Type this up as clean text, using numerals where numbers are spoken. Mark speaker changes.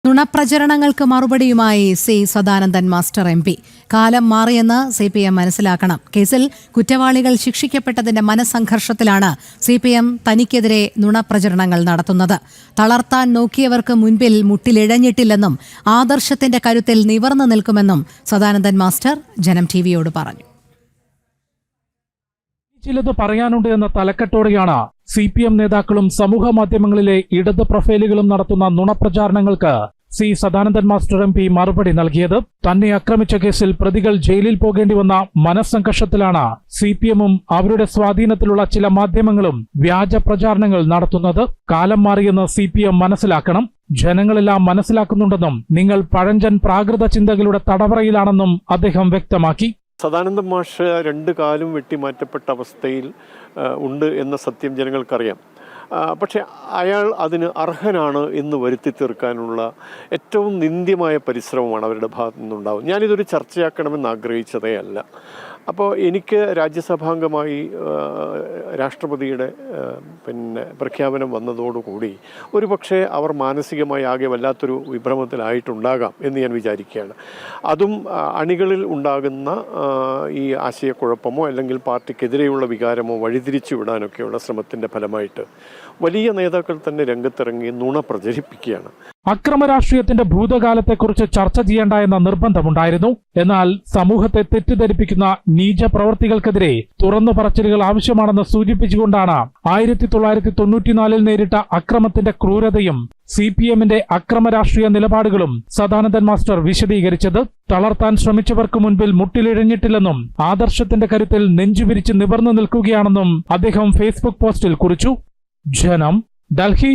Speaker 1: നുണപ്രചരണങ്ങൾക്ക് മറുപടിയുമായി C Sadanandan master MP. കാലം മാറിയെന്ന് CPM മനസ്സിലാക്കണം. കേസിൽ കുറ്റവാളികൾ ശിക്ഷിക്കപ്പെട്ടതിന്റെ മനസ്സംഘർഷത്തിലാണ് CPM തനിക്കെതിരെ നുണപ്രചരണങ്ങൾ നടത്തുന്നത്. തളർത്താൻ നോക്കിയവർക്ക് മുൻപിൽ മുട്ടിലിഴഞ്ഞിട്ടില്ലെന്നും ആദർശത്തിന്റെ കരുത്തിൽ നിവർന്നു നിൽക്കുമെന്നും സദാനന്ദൻ മാസ്റ്റർ ജനം TVയോട് പറഞ്ഞു.
Speaker 2: ചിലത് പറയാനുണ്ട് എന്ന തലക്കെട്ടോടെയാണ് CPM നേതാക്കളും സമൂഹ മാധ്യമങ്ങളിലെ ഇടത് പ്രൊഫൈലുകളും നടത്തുന്ന നുണപ്രചാരണങ്ങൾക്ക് സി സദാനന്ദൻ മാസ്റ്റർ MP മറുപടി നൽകിയത്. തന്നെ ആക്രമിച്ച കേസിൽ പ്രതികൾ ജയിലിൽ പോകേണ്ടി വന്ന മനസ്സംഘർഷത്തിലാണ് CPMഉം അവരുടെ സ്വാധീനത്തിലുള്ള ചില മാധ്യമങ്ങളും വ്യാജ പ്രചാരണങ്ങൾ നടത്തുന്നത്. കാലം മാറിയെന്ന് CPM മനസ്സിലാക്കണം. ജനങ്ങളെല്ലാം മനസ്സിലാക്കുന്നുണ്ടെന്നും നിങ്ങൾ പഴഞ്ചൻ പ്രാകൃത ചിന്തകളുടെ തടവറയിലാണെന്നും അദ്ദേഹം വ്യക്തമാക്കി.
Speaker 3: സദാനന്ദൻ മാഷ് രണ്ട് കാലും വെട്ടിമാറ്റപ്പെട്ട അവസ്ഥയിൽ ഉണ്ട് എന്ന സത്യം ജനങ്ങൾക്കറിയാം. പക്ഷെ അയാൾ അതിന് അർഹനാണ് എന്ന് വരുത്തി തീർക്കാനുള്ള ഏറ്റവും നിന്ദ്യമായ പരിശ്രമമാണ് അവരുടെ ഭാഗത്തു നിന്നുണ്ടാകുന്നത്. ഞാനിതൊരു ചർച്ചയാക്കണമെന്ന് ആഗ്രഹിച്ചതേ അല്ല. അപ്പോൾ എനിക്ക് രാജ്യസഭാംഗമായി രാഷ്ട്രപതിയുടെ പ്രഖ്യാപനം വന്നതോടുകൂടി ഒരുപക്ഷെ അവർ മാനസികമായി ആകെ വല്ലാത്തൊരു വിഭ്രമത്തിലായിട്ടുണ്ടാകാം എന്ന് ഞാൻ വിചാരിക്കുകയാണ്. അതും അണികളിൽ ഉണ്ടാകുന്ന ഈ ആശയക്കുഴപ്പമോ അല്ലെങ്കിൽ പാർട്ടിക്കെതിരെയുള്ള വികാരമോ വഴിതിരിച്ചു വിടാനൊക്കെയുള്ള ശ്രമത്തിൻ്റെ ഫലമായിട്ട് വലിയ നേതാക്കൾ തന്നെ രംഗത്തിറങ്ങി നുണ പ്രചരിപ്പിക്കുകയാണ്.
Speaker 2: അക്രമ രാഷ്ട്രീയത്തിന്റെ ഭൂതകാലത്തെക്കുറിച്ച് ചർച്ച ചെയ്യേണ്ട എന്ന നിർബന്ധമുണ്ടായിരുന്നു. എന്നാൽ സമൂഹത്തെ തെറ്റിദ്ധരിപ്പിക്കുന്ന നീച പ്രവർത്തികൾക്കെതിരെ തുറന്നു പറച്ചിലുകൾ ആവശ്യമാണെന്ന് സൂചിപ്പിച്ചുകൊണ്ടാണ് 1994 നേരിട്ട അക്രമത്തിന്റെ ക്രൂരതയും CPMന്റെ അക്രമ രാഷ്ട്രീയ നിലപാടുകളും സദാനന്ദൻ മാസ്റ്റർ വിശദീകരിച്ചത്. തളർത്താൻ ശ്രമിച്ചവർക്ക് മുൻപിൽ മുട്ടിലിഴഞ്ഞിട്ടില്ലെന്നും ആദർശത്തിന്റെ കരുത്തിൽ നെഞ്ചുവിരിച്ച് നിവർന്നു നിൽക്കുകയാണെന്നും അദ്ദേഹം ഫേസ്ബുക്ക് പോസ്റ്റിൽ കുറിച്ചു. ജനം, ഡൽഹി.